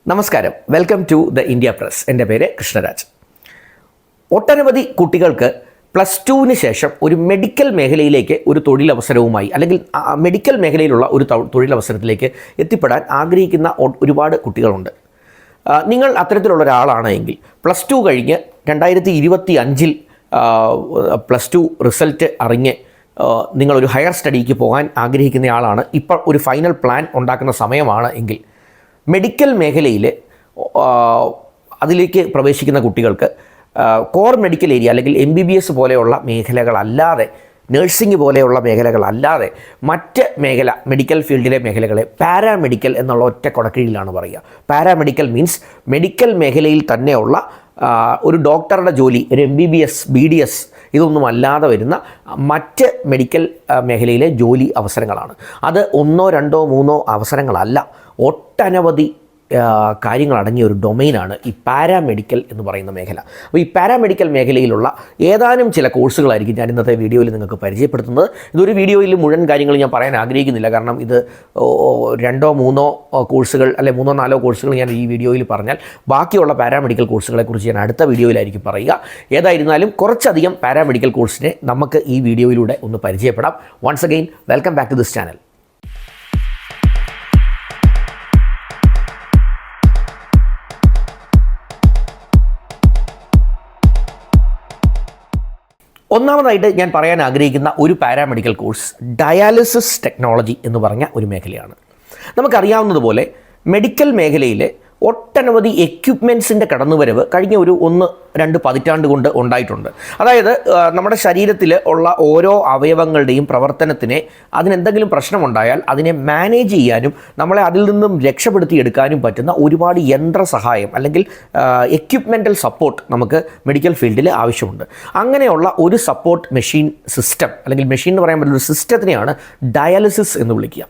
നമസ്കാരം, welcome to the India press. എൻ്റെ പേര് കൃഷ്ണരാജ്. ഒട്ടനവധി കുട്ടികൾക്ക് +2-ന് ശേഷം ഒരു മെഡിക്കൽ മേഖലയിലേക്ക് ഒരു തൊഴിലവസരവുമായി അല്ലെങ്കിൽ മെഡിക്കൽ മേഖലയിലുള്ള ഒരു തൊഴിലവസരത്തിലേക്ക് എത്തിപ്പെടാൻ ആഗ്രഹിക്കുന്ന ഒരുപാട് കുട്ടികളുണ്ട്. നിങ്ങൾ അത്തരത്തിലുള്ള ഒരാളാണ് എങ്കിൽ +2 കഴിഞ്ഞ് 2025-ൽ +2 റിസൾട്ട് അറിഞ്ഞ് നിങ്ങളൊരു ഹയർ സ്റ്റഡിക്ക് പോകാൻ ആഗ്രഹിക്കുന്നയാളാണ്, ഇപ്പോൾ ഒരു ഫൈനൽ പ്ലാൻ ഉണ്ടാക്കുന്ന സമയമാണ് എങ്കിൽ മെഡിക്കൽ മേഖലയിൽ അതിലേക്ക് പ്രവേശിക്കുന്ന കുട്ടികൾക്ക് കോർ മെഡിക്കൽ ഏരിയ അല്ലെങ്കിൽ MBBS പോലെയുള്ള മേഖലകളല്ലാതെ, നഴ്സിംഗ് പോലെയുള്ള മേഖലകളല്ലാതെ മറ്റ് മേഖല, മെഡിക്കൽ ഫീൽഡിലെ മേഖലകളെ പാരാമെഡിക്കൽ എന്നുള്ള ഒറ്റ കൊടക്കീഴിലാണ് പറയുക. പാരാമെഡിക്കൽ മീൻസ് മെഡിക്കൽ മേഖലയിൽ തന്നെയുള്ള ഒരു ഡോക്ടറുടെ ജോലി, ഒരു MBBS, BDS ഇതൊന്നും അല്ലാതെ വരുന്ന മറ്റ് മെഡിക്കൽ മേഖലയിലെ ജോലി അവസരങ്ങളാണ്. അത് 1, 2, 3 അവസരങ്ങളല്ല, ഒട്ടനവധി കാര്യങ്ങൾ അടങ്ങിയ ഒരു ഡൊമെയിനാണ് ഈ പാരാമെഡിക്കൽ എന്ന് പറയുന്ന മേഖല. അപ്പോൾ ഈ പാരാമെഡിക്കൽ മേഖലയിലുള്ള ഏതാനും ചില കോഴ്സുകളായിരിക്കും ഞാൻ ഇന്നത്തെ വീഡിയോയിൽ നിങ്ങൾക്ക് പരിചയപ്പെടുത്തുന്നത്. ഇതൊരു വീഡിയോയിൽ മുഴുവൻ കാര്യങ്ങൾ ഞാൻ പറയാൻ ആഗ്രഹിക്കുന്നില്ല, കാരണം ഇത് 2, 3 കോഴ്സുകൾ അല്ലെ 3, 4 കോഴ്സുകൾ ഞാൻ ഈ വീഡിയോയിൽ പറഞ്ഞാൽ ബാക്കിയുള്ള പാരാമെഡിക്കൽ കോഴ്സുകളെക്കുറിച്ച് ഞാൻ അടുത്ത വീഡിയോയിലായിരിക്കും പറയുക. ഏതായിരുന്നാലും കുറച്ചധികം പാരാമെഡിക്കൽ കോഴ്സിനെ നമുക്ക് ഈ വീഡിയോയിലൂടെ ഒന്ന് പരിചയപ്പെടാം. Once again welcome back to this channel. ഒന്നാമതായിട്ട് ഞാൻ പറയാൻ ആഗ്രഹിക്കുന്ന ഒരു പാരാമെഡിക്കൽ കോഴ്സ് ഡയാലിസിസ് ടെക്നോളജി എന്ന് പറഞ്ഞ ഒരു മേഖലയാണ്. നമുക്കറിയാവുന്നതുപോലെ മെഡിക്കൽ മേഖലയിൽ ഒട്ടനവധി എക്യുപ്മെൻറ്റ്സിൻ്റെ കടന്നുവരവ് കഴിഞ്ഞ ഒരു 1-2 പതിറ്റാണ്ട് കൊണ്ട് ഉണ്ടായിട്ടുണ്ട്. അതായത് നമ്മുടെ ശരീരത്തിൽ ഉള്ള ഓരോ അവയവങ്ങളുടെയും പ്രവർത്തനത്തിനെ, അതിനെന്തെങ്കിലും പ്രശ്നമുണ്ടായാൽ അതിനെ മാനേജ് ചെയ്യാനും നമ്മളെ അതിൽ നിന്നും രക്ഷപ്പെടുത്തിയെടുക്കാനും പറ്റുന്ന ഒരുപാട് യന്ത്ര സഹായം അല്ലെങ്കിൽ എക്യുപ്മെൻ്റൽ സപ്പോർട്ട് നമുക്ക് മെഡിക്കൽ ഫീൽഡിൽ ആവശ്യമുണ്ട്. അങ്ങനെയുള്ള ഒരു സപ്പോർട്ട് മെഷീൻ സിസ്റ്റം, അല്ലെങ്കിൽ മെഷീൻ എന്ന് പറയാൻ പറ്റുന്ന ഒരു സിസ്റ്റത്തിനെയാണ് ഡയാലിസിസ് എന്ന് വിളിക്കുക.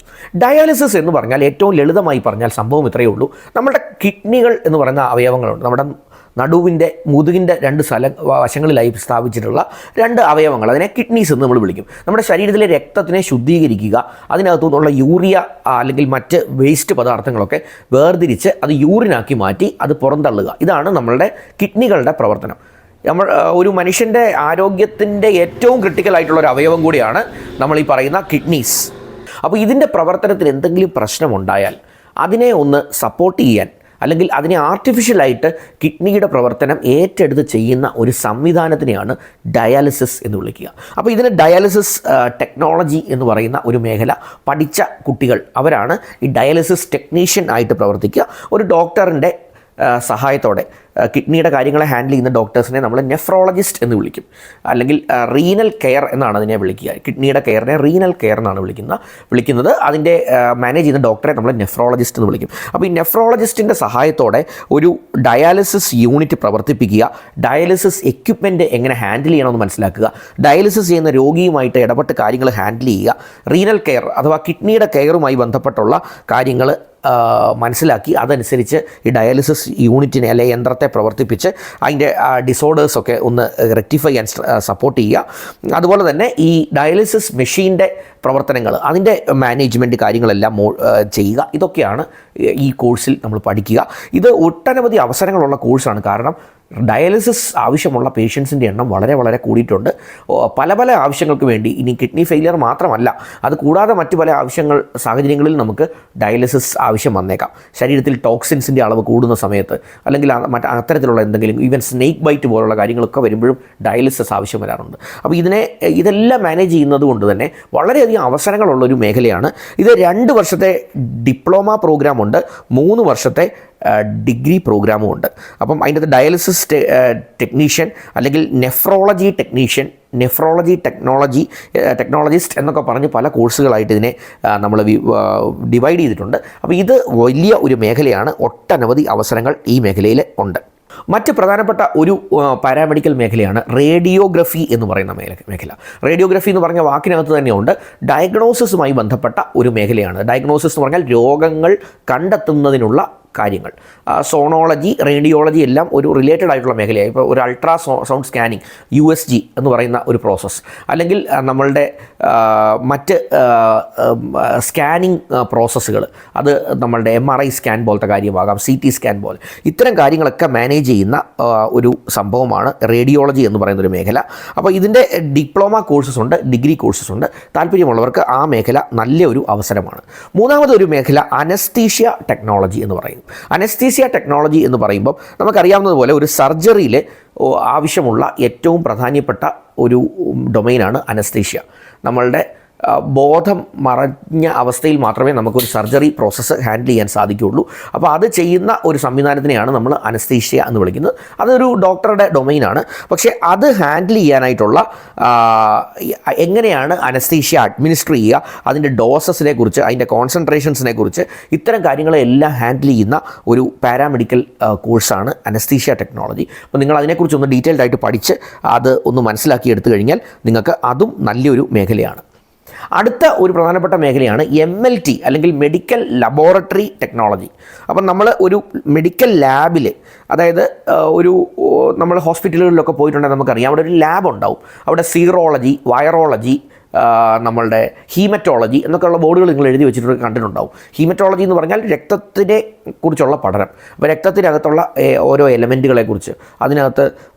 ഡയാലിസിസ് എന്ന് പറഞ്ഞാൽ ഏറ്റവും ലളിതമായി പറഞ്ഞാൽ സംഭവം ഇത്രയേ ഉള്ളൂ. നമ്മുടെ കിഡ്നികൾ എന്ന് പറയുന്ന അവയവങ്ങളുണ്ട്. നമ്മുടെ നടുവിൻ്റെ, മുതുകിൻ്റെ 2 വശങ്ങളിലായി സ്ഥാപിച്ചിട്ടുള്ള 2 അവയവങ്ങൾ, അതിനെ കിഡ്നീസ് എന്ന് നമ്മൾ വിളിക്കും. നമ്മുടെ ശരീരത്തിലെ രക്തത്തിനെ ശുദ്ധീകരിക്കുക, അതിനകത്തു നിന്നുള്ള യൂറിയ അല്ലെങ്കിൽ മറ്റ് വേസ്റ്റ് പദാർത്ഥങ്ങളൊക്കെ വേർതിരിച്ച് അത് യൂറിനാക്കി മാറ്റി അത് പുറന്തള്ളുക. ഇതാണ് നമ്മളുടെ കിഡ്നികളുടെ പ്രവർത്തനം. ഒരു മനുഷ്യൻ്റെ ആരോഗ്യത്തിൻ്റെ ഏറ്റവും ക്രിട്ടിക്കലായിട്ടുള്ള ഒരു അവയവം കൂടിയാണ് നമ്മൾ ഈ പറയുന്ന കിഡ്നീസ്. അപ്പോൾ ഇതിൻ്റെ പ്രവർത്തനത്തിൽ എന്തെങ്കിലും പ്രശ്നമുണ്ടായാൽ അതിനെ ഒന്ന് സപ്പോർട്ട് ചെയ്യാൻ, അല്ലെങ്കിൽ അതിനെ ആർട്ടിഫിഷ്യലായിട്ട് കിഡ്നിയുടെ പ്രവർത്തനം ഏറ്റെടുത്ത് ചെയ്യുന്ന ഒരു സംവിധാനത്തിനെയാണ് ഡയാലിസിസ് എന്ന് വിളിക്കുക. അപ്പോൾ ഇതിന് ഡയാലിസിസ് ടെക്നോളജി എന്ന് പറയുന്ന ഒരു മേഖല പഠിച്ച കുട്ടികൾ, അവരാണ് ഈ ഡയാലിസിസ് ടെക്നീഷ്യൻ ആയിട്ട് പ്രവർത്തിക്കുക. ഒരു ഡോക്ടറിൻ്റെ സഹായത്തോടെ കിഡ്നിയുടെ കാര്യങ്ങളെ ഹാൻഡിൽ ചെയ്യുന്ന ഡോക്ടേഴ്സിനെ നമ്മൾ നെഫ്രോളജിസ്റ്റ് എന്ന് വിളിക്കും, അല്ലെങ്കിൽ റീനൽ കെയർ എന്നാണ് അതിനെ വിളിക്കുക. കിഡ്നിയുടെ കെയറിനെ റീനൽ കെയർ എന്നാണ് വിളിക്കുന്നത്. അതിൻ്റെ മാനേജ് ചെയ്യുന്ന ഡോക്ടറെ നമ്മൾ നെഫ്രോളജിസ്റ്റ് എന്ന് വിളിക്കും. അപ്പോൾ ഈ നെഫ്രോളജിസ്റ്റിൻ്റെ സഹായത്തോടെ ഒരു ഡയാലിസിസ് യൂണിറ്റ് പ്രവർത്തിപ്പിക്കുക, ഡയാലിസിസ് എക്യുപ്മെൻറ്റ് എങ്ങനെ ഹാൻഡിൽ ചെയ്യണമെന്ന് മനസ്സിലാക്കുക, ഡയാലിസിസ് ചെയ്യുന്ന രോഗിയുമായിട്ട് ഇടപെട്ട് കാര്യങ്ങൾ ഹാൻഡിൽ ചെയ്യുക, റീനൽ കെയർ അഥവാ കിഡ്നിയുടെ കെയറുമായി ബന്ധപ്പെട്ടുള്ള കാര്യങ്ങൾ മനസ്സിലാക്കി അതനുസരിച്ച് ഈ ഡയാലിസിസ് യൂണിറ്റിനെ അല്ലെ യന്ത്രത്തെ പ്രവർത്തിപ്പിച്ച് അതിൻ്റെ ഡിസോർഡേഴ്സൊക്കെ ഒന്ന് റെക്ടിഫൈ ചെയ്യാൻ സപ്പോർട്ട് ചെയ്യുക. അതുപോലെ തന്നെ ഈ ഡയാലിസിസ് മെഷീൻ്റെ പ്രവർത്തനങ്ങൾ, അതിൻ്റെ മാനേജ്മെൻറ്റ് കാര്യങ്ങളെല്ലാം ചെയ്യുക. ഇതൊക്കെയാണ് ഈ കോഴ്സിൽ നമ്മൾ പഠിക്കുക. ഇത് ഒട്ടനവധി അവസരങ്ങളുള്ള കോഴ്സാണ്. കാരണം ഡയാലിസിസ് ആവശ്യമുള്ള പേഷ്യൻസിൻ്റെ എണ്ണം വളരെ വളരെ കൂടിയിട്ടുണ്ട്. പല ആവശ്യങ്ങൾക്ക് വേണ്ടി, ഇനി കിഡ്നി ഫെയിലിയർ മാത്രമല്ല, അത് കൂടാതെ മറ്റ് പല സാഹചര്യങ്ങളിൽ നമുക്ക് ഡയാലിസിസ് ആവശ്യം വന്നേക്കാം. ശരീരത്തിൽ ടോക്സിൻസിൻ്റെ അളവ് കൂടുന്ന സമയത്ത്, അല്ലെങ്കിൽ അത്തരത്തിലുള്ള എന്തെങ്കിലും, ഈവൻ സ്നേക്ക് ബൈറ്റ് പോലുള്ള കാര്യങ്ങളൊക്കെ വരുമ്പോഴും ഡയാലിസിസ് ആവശ്യം വരാറുണ്ട്. അപ്പോൾ ഇതെല്ലാം മാനേജ് ചെയ്യുന്നത് കൊണ്ട് തന്നെ വളരെയധികം അവസരങ്ങളുള്ളൊരു മേഖലയാണ് ഇത്. 2 വർഷത്തെ ഡിപ്ലോമ പ്രോഗ്രാമുണ്ട്, 3 വർഷത്തെ ഡിഗ്രി പ്രോഗ്രാമും ഉണ്ട്. അപ്പം അതിൻ്റെ ഡയാലിസിസ് ടെക്നീഷ്യൻ അല്ലെങ്കിൽ നെഫ്രോളജി ടെക്നീഷ്യൻ, നെഫ്രോളജി ടെക്നോളജിസ്റ്റ് എന്നൊക്കെ പറഞ്ഞ് പല കോഴ്സുകളായിട്ട് ഇതിനെ നമ്മൾ ഡിവൈഡ് ചെയ്തിട്ടുണ്ട്. അപ്പോൾ ഇത് വലിയ ഒരു മേഖലയാണ്. ഒട്ടനവധി അവസരങ്ങൾ ഈ മേഖലയിൽ ഉണ്ട്. മറ്റ് പ്രധാനപ്പെട്ട ഒരു പാരാമെഡിക്കൽ മേഖലയാണ് റേഡിയോഗ്രഫി എന്ന് പറയുന്ന മേഖല. റേഡിയോഗ്രഫി എന്ന് പറഞ്ഞ വാക്കിനകത്ത് തന്നെയുണ്ട് ഡയഗ്നോസിസുമായി ബന്ധപ്പെട്ട ഒരു മേഖലയാണ്. ഡയഗ്നോസിസ് എന്ന് പറഞ്ഞാൽ രോഗങ്ങൾ കണ്ടെത്തുന്നതിനുള്ള കാര്യങ്ങൾ. സോണോളജി, റേഡിയോളജി എല്ലാം ഒരു റിലേറ്റഡ് ആയിട്ടുള്ള മേഖലയായി. ഇപ്പോൾ ഒരു അൾട്രാ സൗണ്ട് സ്കാനിങ്, USG എന്ന് പറയുന്ന ഒരു പ്രോസസ്സ്, അല്ലെങ്കിൽ നമ്മളുടെ മറ്റ് സ്കാനിങ് പ്രോസസ്സുകൾ, അത് നമ്മളുടെ MRI സ്കാൻ പോലത്തെ കാര്യമാകാം, CT സ്കാൻ പോലെ, ഇത്തരം കാര്യങ്ങളൊക്കെ മാനേജ് ചെയ്യുന്ന ഒരു സംഭവമാണ് റേഡിയോളജി എന്ന് പറയുന്നൊരു മേഖല. അപ്പോൾ ഇതിൻ്റെ ഡിപ്ലോമ കോഴ്സസ് ഉണ്ട്, ഡിഗ്രി കോഴ്സസ് ഉണ്ട്. താല്പര്യമുള്ളവർക്ക് ആ മേഖല നല്ലൊരു അവസരമാണ്. മൂന്നാമതൊരു മേഖല അനസ്തീഷ്യ ടെക്നോളജി എന്ന് പറയും. അനസ്തീഷ്യ ടെക്നോളജി എന്ന് പറയുമ്പോൾ നമുക്കറിയാവുന്നതുപോലെ ഒരു സർജറിയിൽ ആവശ്യമുള്ള ഏറ്റവും പ്രധാനപ്പെട്ട ഒരു ഡൊമൈനാണ് അനസ്തീഷ്യ. നമ്മളുടെ ബോധം മറഞ്ഞ അവസ്ഥയിൽ മാത്രമേ നമുക്കൊരു സർജറി പ്രോസസ്സ് ഹാൻഡിൽ ചെയ്യാൻ സാധിക്കുകയുള്ളൂ. അപ്പോൾ അത് ചെയ്യുന്ന ഒരു സംവിധാനത്തിനെയാണ് നമ്മൾ അനസ്തീഷ്യ എന്ന് വിളിക്കുന്നത്. അതൊരു ഡോക്ടറുടെ ഡൊമൈനാണ്. പക്ഷേ അത് ഹാൻഡിൽ ചെയ്യാനായിട്ടുള്ള എങ്ങനെയാണ് അനസ്തീഷ്യ അഡ്മിനിസ്റ്റർ ചെയ്യുക, അതിൻ്റെ ഡോസസിനെ കുറിച്ച്, അതിൻ്റെ കോൺസെൻട്രേഷൻസിനെ കുറിച്ച്, ഇത്തരം കാര്യങ്ങളെല്ലാം ഹാൻഡിൽ ചെയ്യുന്ന ഒരു പാരാമെഡിക്കൽ കോഴ്സാണ് അനസ്തീഷ്യ ടെക്നോളജി. അപ്പോൾ നിങ്ങൾ അതിനെക്കുറിച്ച് ഒന്ന് ഡീറ്റെയിൽഡ് ആയിട്ട് പഠിച്ച് അത് ഒന്ന് മനസ്സിലാക്കി എടുത്തു കഴിഞ്ഞാൽ നിങ്ങൾക്ക് അതും നല്ലൊരു മേഖലയാണ്. അടുത്ത ഒരു പ്രധാനപ്പെട്ട മേഖലയാണ് MLT അല്ലെങ്കിൽ മെഡിക്കൽ ലബോറട്ടറി ടെക്നോളജി. അപ്പം നമ്മൾ ഒരു മെഡിക്കൽ ലാബിൽ, അതായത് നമ്മൾ ഹോസ്പിറ്റലുകളിലൊക്കെ പോയിട്ടുണ്ടെങ്കിൽ നമുക്കറിയാം അവിടെ ഒരു ലാബ് ഉണ്ടാവും. അവിടെ സീറോളജി, വൈറോളജി, നമ്മളുടെ ഹീമറ്റോളജി എന്നൊക്കെയുള്ള ബോർഡുകൾ നിങ്ങൾ എഴുതി വെച്ചിട്ട് കണ്ടിട്ടുണ്ടാവും. ഹീമറ്റോളജി എന്ന് പറഞ്ഞാൽ രക്തത്തിനെ കുറിച്ചുള്ള പഠനം. അപ്പോൾ രക്തത്തിനകത്തുള്ള ഓരോ എലമെൻറ്റുകളെക്കുറിച്ച്, അതിനകത്ത്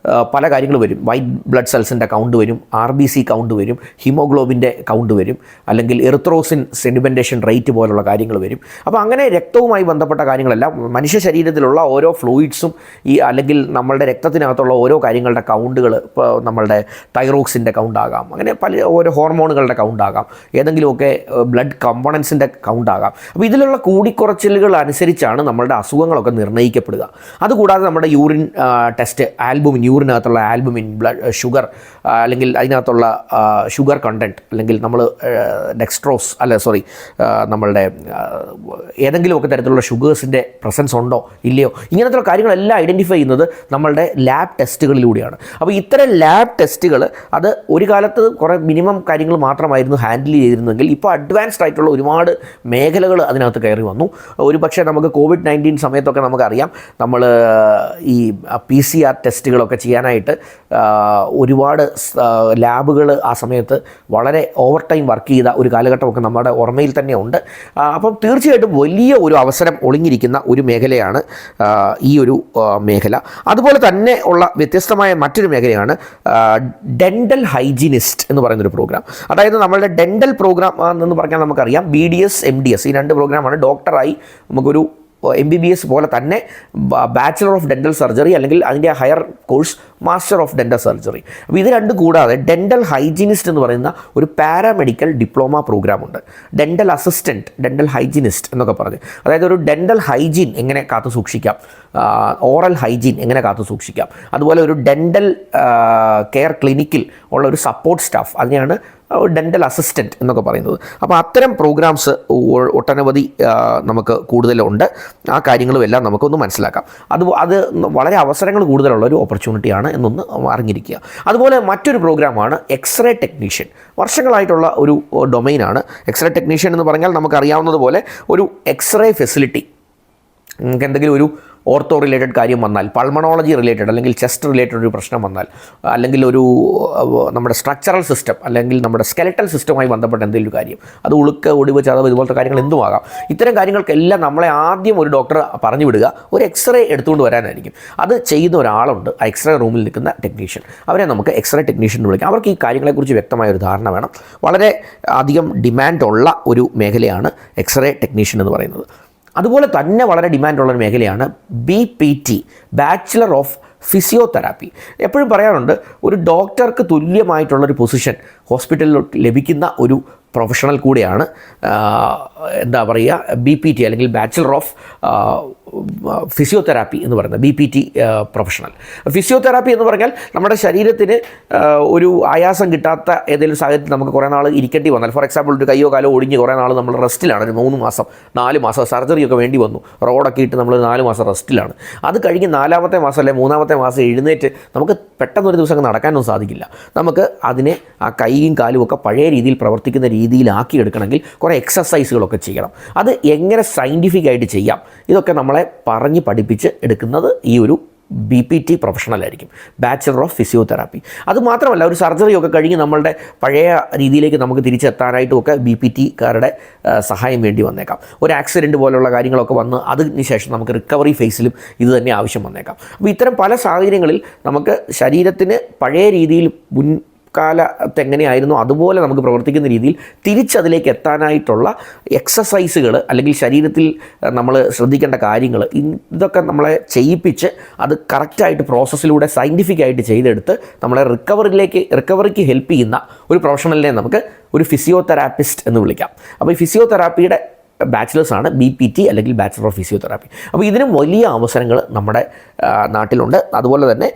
പല കാര്യങ്ങൾ വരും. വൈറ്റ് ബ്ലഡ് സെൽസിൻ്റെ കൗണ്ട് വരും, RBC കൗണ്ട് വരും, ഹിമോഗ്ലോബിൻ്റെ കൗണ്ട് വരും, അല്ലെങ്കിൽ എറിത്രോസിൻ സെഡിമെൻറ്റേഷൻ റേറ്റ് പോലുള്ള കാര്യങ്ങൾ വരും. അപ്പോൾ അങ്ങനെ രക്തവുമായി ബന്ധപ്പെട്ട കാര്യങ്ങളെല്ലാം, മനുഷ്യ ശരീരത്തിലുള്ള ഓരോ ഫ്ലൂയിഡ്സും അല്ലെങ്കിൽ നമ്മളുടെ രക്തത്തിനകത്തുള്ള ഓരോ കാര്യങ്ങളുടെ കൗണ്ടുകൾ, ഇപ്പോൾ നമ്മളുടെ തൈറോക്സിൻ്റെ കൗണ്ടാകാം, അങ്ങനെ പല ഓരോ ഹോർമോണുകളുടെ കൗണ്ടാകാം, ഏതെങ്കിലുമൊക്കെ ബ്ലഡ് കമ്പോണൻസിൻ്റെ കൗണ്ടാകാം. അപ്പോൾ ഇതിലുള്ള കൂടിക്കുറച്ചിലുകൾ അനുസരിച്ചാണ് നമ്മളുടെ അസുഖങ്ങളൊക്കെ നിർണ്ണയിക്കപ്പെടുക. അതുകൂടാതെ നമ്മുടെ യൂറിൻ ടെസ്റ്റ്, ആൽബുമിൻ, യൂറിനകത്തുള്ള ആൽബുമിൻ, ബ്ലഡ് ഷുഗർ, അല്ലെങ്കിൽ അതിനകത്തുള്ള ഷുഗർ കണ്ടൻറ്റ്, അല്ലെങ്കിൽ നമ്മൾ നമ്മളുടെ ഏതെങ്കിലുമൊക്കെ തരത്തിലുള്ള ഷുഗേഴ്സിൻ്റെ പ്രസൻസ് ഉണ്ടോ ഇല്ലയോ, ഇങ്ങനത്തെ കാര്യങ്ങളെല്ലാം ഐഡൻറ്റിഫൈ ചെയ്യുന്നത് നമ്മളുടെ ലാബ് ടെസ്റ്റുകളിലൂടെയാണ്. അപ്പോൾ ഇത്തരം ലാബ് ടെസ്റ്റുകൾ അത് ഒരു കാലത്ത് കുറേ മിനിമം കാര്യങ്ങൾ മാത്രമായിരുന്നു ഹാൻഡിൽ ചെയ്തിരുന്നെങ്കിൽ ഇപ്പോൾ അഡ്വാൻസ്ഡ് ആയിട്ടുള്ള ഒരുപാട് മേഖലകൾ അതിനകത്ത് കയറി വന്നു. ഒരു പക്ഷേ നമുക്ക് COVID-19 സമയത്തൊക്കെ നമുക്കറിയാം, നമ്മൾ ഈ PCR ടെസ്റ്റുകളൊക്കെ ചെയ്യാനായിട്ട് ഒരുപാട് ലാബുകൾ ആ സമയത്ത് വളരെ ഓവർ ടൈം വർക്ക് ചെയ്ത ഒരു കാലഘട്ടമൊക്കെ നമ്മുടെ ഓർമ്മയിൽ തന്നെ ഉണ്ട്. അപ്പം തീർച്ചയായിട്ടും വലിയ ഒരു അവസരം ഒളിഞ്ഞിരിക്കുന്ന ഒരു മേഖലയാണ് ഈ ഒരു മേഖല. അതുപോലെ തന്നെ ഉള്ള വ്യത്യസ്തമായ മറ്റൊരു മേഖലയാണ് ഡെൻ്റൽ ഹൈജീനിസ്റ്റ് എന്ന് പറയുന്നൊരു പ്രോഗ്രാം. അതായത് നമ്മളുടെ ഡെൻ്റൽ പ്രോഗ്രാം എന്ന് പറഞ്ഞാൽ നമുക്കറിയാം BDS, MDS ഈ രണ്ട് പ്രോഗ്രാമാണ്. ഡോക്ടറായി നമുക്കൊരു MBBS പോലെ തന്നെ ബാച്ചിലർ ഓഫ് ഡെൻ്റൽ സർജറി, അല്ലെങ്കിൽ അതിൻ്റെ higher course master of dental surgery. അപ്പോൾ ഇത് രണ്ട് കൂടാതെ ഡെൻ്റൽ ഹൈജീനിസ്റ്റ് എന്ന് പറയുന്ന ഒരു പാരാമെഡിക്കൽ ഡിപ്ലോമ പ്രോഗ്രാമുണ്ട്. ഡെൻ്റൽ അസിസ്റ്റൻറ്റ്, ഡെൻ്റൽ ഹൈജീനിസ്റ്റ് എന്നൊക്കെ പറഞ്ഞ്, അതായത് ഒരു ഡെൻ്റൽ ഹൈജീൻ എങ്ങനെ കാത്തു സൂക്ഷിക്കാം, ഓറൽ ഹൈജീൻ എങ്ങനെ കാത്തു സൂക്ഷിക്കാം, അതുപോലെ ഒരു ഡെൻ്റൽ കെയർ ക്ലിനിക്കിൽ ഉള്ള ഒരു സപ്പോർട്ട് സ്റ്റാഫ്, അതിനെയാണ് ഡെൻ്റൽ അസിസ്റ്റൻറ്റ് എന്നൊക്കെ പറയുന്നത്. അപ്പോൾ അത്തരം പ്രോഗ്രാംസ് ഒട്ടനവധി നമുക്ക് കൂടുതലുണ്ട്. ആ കാര്യങ്ങളും എല്ലാം നമുക്കൊന്ന് മനസ്സിലാക്കാം. അത് വളരെ അവസരങ്ങൾ കൂടുതലുള്ള ഒരു ഓപ്പർച്യൂണിറ്റിയാണ് എന്നൊന്ന് അറിഞ്ഞിരിക്കുക. അതുപോലെ മറ്റൊരു പ്രോഗ്രാമാണ് എക്സ്റേ ടെക്നീഷ്യൻ. വർഷങ്ങളായിട്ടുള്ള ഒരു ഡൊമൈനാണ് എക്സ്റേ ടെക്നീഷ്യൻ എന്ന് പറഞ്ഞാൽ. നമുക്കറിയാവുന്നതുപോലെ ഒരു എക്സ്റേ ഫെസിലിറ്റി, നമുക്ക് എന്തെങ്കിലും ഒരു ഓർത്തോ റിലേറ്റഡ് കാര്യം വന്നാൽ, പൾമണോളജി റിലേറ്റഡ് അല്ലെങ്കിൽ ചെസ്റ്റ് റിലേറ്റഡ് ഒരു പ്രശ്നം വന്നാൽ, അല്ലെങ്കിൽ ഒരു നമ്മുടെ സ്ട്രക്ചറൽ സിസ്റ്റം അല്ലെങ്കിൽ നമ്മുടെ സ്കെലറ്റൽ സിസ്റ്റവുമായി ബന്ധപ്പെട്ട എന്തെങ്കിലും കാര്യം, അത് ഉളുക്ക്, ഒടിവ്, ചതവ് ഇതുപോലത്തെ കാര്യങ്ങൾ എന്തുമാകാം. ഇത്തരം കാര്യങ്ങൾക്കെല്ലാം നമ്മളെ ആദ്യം ഒരു ഡോക്ടർ പറഞ്ഞു വിടുക ഒരു എക്സ്റേ എടുത്തുകൊണ്ട് വരാനായിരിക്കും. അത് ചെയ്യുന്ന ഒരാളുണ്ട്, ആ എക്സ്റേ റൂമിൽ നിൽക്കുന്ന ടെക്നീഷ്യൻ. അവരെ നമുക്ക് എക്സ്റേ ടെക്നീഷ്യൻ എന്ന് വിളിക്കാം. അവർക്ക് ഈ കാര്യങ്ങളെക്കുറിച്ച് വ്യക്തമായ ഒരു ധാരണ വേണം. വളരെ അധികം ഡിമാൻഡുള്ള ഒരു മേഖലയാണ് എക്സ്റേ ടെക്നീഷ്യൻ എന്ന് പറയുന്നത്. അതുപോലെ തന്നെ വളരെ ഡിമാൻഡുള്ളൊരു മേഖലയാണ് BPT, ബാച്ചിലർ ഓഫ് ഫിസിയോതെറാപ്പി. എപ്പോഴും പറയാറുണ്ട്, ഒരു ഡോക്ടർക്ക് തുല്യമായിട്ടുള്ളൊരു പൊസിഷൻ ഹോസ്പിറ്റലിൽ ലഭിക്കുന്ന ഒരു പ്രൊഫഷണൽ കൂടെയാണ് എന്താ പറയുക BPT അല്ലെങ്കിൽ ബാച്ചിലർ ഓഫ് ഫിസിയോതെറാപ്പി എന്ന് പറയുന്നത്. BPT professional. ഫിസിയോതെറാപ്പി എന്ന് പറഞ്ഞാൽ നമ്മുടെ ശരീരത്തിന് ഒരു ആയാസം കിട്ടാത്ത ഏതെങ്കിലും സാഹചര്യത്തിൽ നമുക്ക് കുറേ നാൾ ഇരിക്കേണ്ടി വന്നാൽ, ഫോർ എക്സാമ്പിൾ ഒരു കയ്യോ കാലോ ഒടിഞ്ഞ് കുറേ നാൾ നമ്മൾ റെസ്റ്റിലാണ്, ഒരു 3 മാസം 4 മാസം സർജറിയൊക്കെ വേണ്ടി വന്നു, റോഡൊക്കെ ഇട്ട് നമ്മൾ 4 മാസം റെസ്റ്റിലാണ്. അത് കഴിഞ്ഞ് 4-ാമത്തെ മാസം അല്ലെങ്കിൽ 3-ാമത്തെ മാസം എഴുന്നേറ്റ് നമുക്ക് പെട്ടെന്നൊരു ദിവസം നടക്കാനൊന്നും സാധിക്കില്ല. നമുക്ക് അതിനെ ആ കൈയും കാലും ഒക്കെ പഴയ രീതിയിൽ പ്രവർത്തിക്കുന്ന രീതിയിലാക്കി എടുക്കണമെങ്കിൽ കുറേ എക്സസൈസുകളൊക്കെ ചെയ്യണം. അത് എങ്ങനെ സയൻറ്റിഫിക് ആയിട്ട് ചെയ്യാം, ഇതൊക്കെ നമ്മളെ പറഞ്ഞ് പഠിപ്പിച്ച് എടുക്കുന്നത് ഈ ഒരു BPT പ്രൊഫഷണലായിരിക്കും, ബാച്ചലർ ഓഫ് ഫിസിയോതെറാപ്പി. അതുമാത്രമല്ല, ഒരു സർജറിയൊക്കെ കഴിഞ്ഞ് നമ്മളുടെ പഴയ രീതിയിലേക്ക് നമുക്ക് തിരിച്ചെത്താനായിട്ടും ഒക്കെ BPTക്കാരുടെ സഹായം വേണ്ടി വന്നേക്കാം. ഒരു ആക്സിഡൻറ്റ് പോലുള്ള കാര്യങ്ങളൊക്കെ വന്ന് അതിന് ശേഷം നമുക്ക് റിക്കവറി ഫേസിലും ഇത് തന്നെ ആവശ്യം വന്നേക്കാം. അപ്പോൾ ഇത്തരം പല സാഹചര്യങ്ങളിൽ നമുക്ക് ശരീരത്തിന് പഴയ രീതിയിൽ കാലത്തെങ്ങനെയായിരുന്നു അതുപോലെ നമുക്ക് പ്രവർത്തിക്കുന്ന രീതിയിൽ തിരിച്ചതിലേക്ക് എത്താനായിട്ടുള്ള എക്സസൈസുകൾ അല്ലെങ്കിൽ ശരീരത്തിൽ നമ്മൾ ശ്രദ്ധിക്കേണ്ട കാര്യങ്ങൾ ഇതൊക്കെ നമ്മളെ ചെയ്യിപ്പിച്ച് അത് കറക്റ്റായിട്ട് പ്രോസസ്സിലൂടെ സയൻറ്റിഫിക്കായിട്ട് ചെയ്തെടുത്ത് നമ്മളെ റിക്കവറിക്ക് ഹെൽപ്പ് ചെയ്യുന്ന ഒരു പ്രൊഫഷണലിനെ നമുക്ക് ഒരു ഫിസിയോതെറാപ്പിസ്റ്റ് എന്ന് വിളിക്കാം. അപ്പോൾ ഈ ഫിസിയോതെറാപ്പിയുടെ ബാച്ചിലേഴ്സാണ് BPT അല്ലെങ്കിൽ ബാച്ചലർ ഓഫ് ഫിസിയോതെറാപ്പി. അപ്പോൾ ഇതിനും വലിയ അവസരങ്ങൾ നമ്മുടെ നാട്ടിലുണ്ട്. അതുപോലെ തന്നെ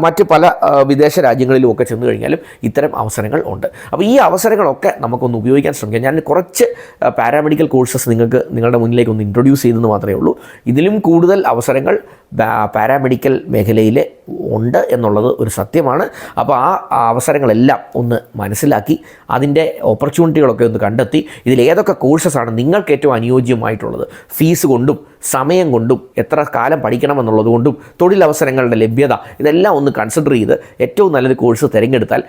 മറ്റ് പല വിദേശ രാജ്യങ്ങളിലും ഒക്കെ ചെന്ന് കഴിഞ്ഞാലും ഇത്തരം അവസരങ്ങൾ ഉണ്ട്. അപ്പോൾ ഈ അവസരങ്ങളൊക്കെ നമുക്കൊന്ന് ഉപയോഗിക്കാൻ ശ്രമിക്കാം. ഞാൻ കുറച്ച് പാരാമെഡിക്കൽ കോഴ്സസ് നിങ്ങളുടെ മുന്നിലേക്ക് ഒന്ന് ഇൻട്രൊഡ്യൂസ് ചെയ്തെന്ന് മാത്രമേ ഉള്ളൂ. ഇതിലും കൂടുതൽ അവസരങ്ങൾ പാരാമെഡിക്കൽ മേഖലയിൽ ഉണ്ട് എന്നുള്ളത് ഒരു സത്യമാണ്. അപ്പോൾ ആ അവസരങ്ങളെല്ലാം ഒന്ന് മനസ്സിലാക്കി അതിൻ്റെ ഓപ്പർച്യൂണിറ്റികളൊക്കെ ഒന്ന് കണ്ടെത്തി ഇതിലേതൊക്കെ കോഴ്സസാണ് നിങ്ങൾക്ക് ഏറ്റവും അനുയോജ്യമായിട്ടുള്ളത്, ഫീസ് കൊണ്ടും സമയം കൊണ്ടും എത്ര കാലം പഠിക്കണമെന്നുള്ളത് കൊണ്ടും തൊഴിലവസരങ്ങളുടെ ലഭ്യത ഇതെല്ലാം ഒന്ന് കൺസിഡർ ചെയ്ത് ഏറ്റവും നല്ലൊരു കോഴ്സ് തിരഞ്ഞെടുത്താൽ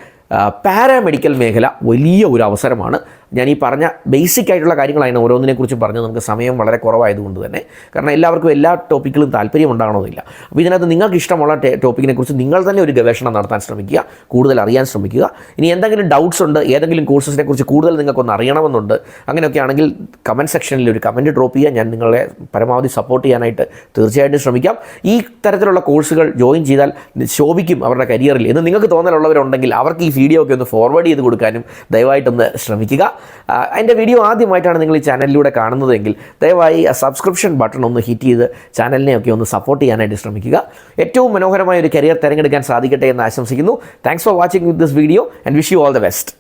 പാരാമെഡിക്കൽ മേഖല വലിയ ഒരു അവസരമാണ്. ഞാൻ ഈ പറഞ്ഞ ബേസിക് ആയിട്ടുള്ള കാര്യങ്ങളാണ് ഓരോന്നിനെക്കുറിച്ചും പറഞ്ഞ് നമുക്ക് സമയം വളരെ കുറവായതുകൊണ്ട് തന്നെ, കാരണം എല്ലാവർക്കും എല്ലാ ടോപ്പിക്കിലും താല്പര്യം ഉണ്ടാകണമെന്നില്ല. അപ്പോൾ ഇതിനകത്ത് നിങ്ങൾക്ക് ഇഷ്ടമുള്ള ടോപ്പിക്കിനെക്കുറിച്ച് നിങ്ങൾ തന്നെ ഒരു ഗവേഷണം നടത്താൻ ശ്രമിക്കുക, കൂടുതൽ അറിയാൻ ശ്രമിക്കുക. ഇനി എന്തെങ്കിലും ഡൗട്ട്സ് ഉണ്ട്, ഏതെങ്കിലും കോഴ്സസിനെ കുറിച്ച് കൂടുതൽ നിങ്ങൾക്കൊന്ന് അറിയണമെന്നുണ്ട്, അങ്ങനെയൊക്കെ ആണെങ്കിൽ കമൻറ്റ് സെക്ഷനിൽ ഒരു കമൻറ്റ് ഡ്രോപ്പ് ചെയ്യുക. ഞാൻ നിങ്ങളെ പരമാവധി സപ്പോർട്ട് ചെയ്യാനായിട്ട് തീർച്ചയായിട്ടും ശ്രമിക്കാം. ഈ തരത്തിലുള്ള കോഴ്സുകൾ ജോയിൻ ചെയ്താൽ ശോഭിക്കും അവരുടെ കരിയറിൽ എന്ന് നിങ്ങൾക്ക് തോന്നലുള്ളവരുണ്ടെങ്കിൽ അവർക്ക് ഈ വീഡിയോ ഒക്കെ ഒന്ന് ഫോർവേഡ് ചെയ്ത് കൊടുക്കാനും ദയവായിട്ടൊന്ന് ശ്രമിക്കുക. എൻ്റെ വീഡിയോ ആദ്യമായിട്ടാണ് നിങ്ങൾ ഈ ചാനലിലൂടെ കാണുന്നതെങ്കിൽ ദയവായി ആ സബ്സ്ക്രിപ്ഷൻ ബട്ടൺ ഒന്ന് ഹിറ്റ് ചെയ്ത് ചാനലിനെയൊക്കെ ഒന്ന് സപ്പോർട്ട് ചെയ്യാനായിട്ട് ശ്രമിക്കുക. ഏറ്റവും മനോഹരമായ ഒരു കരിയർ തിരഞ്ഞെടുക്കാൻ സാധിക്കട്ടെ എന്ന് ആശംസിക്കുന്നു. Thanks for watching this video and wish you all the best.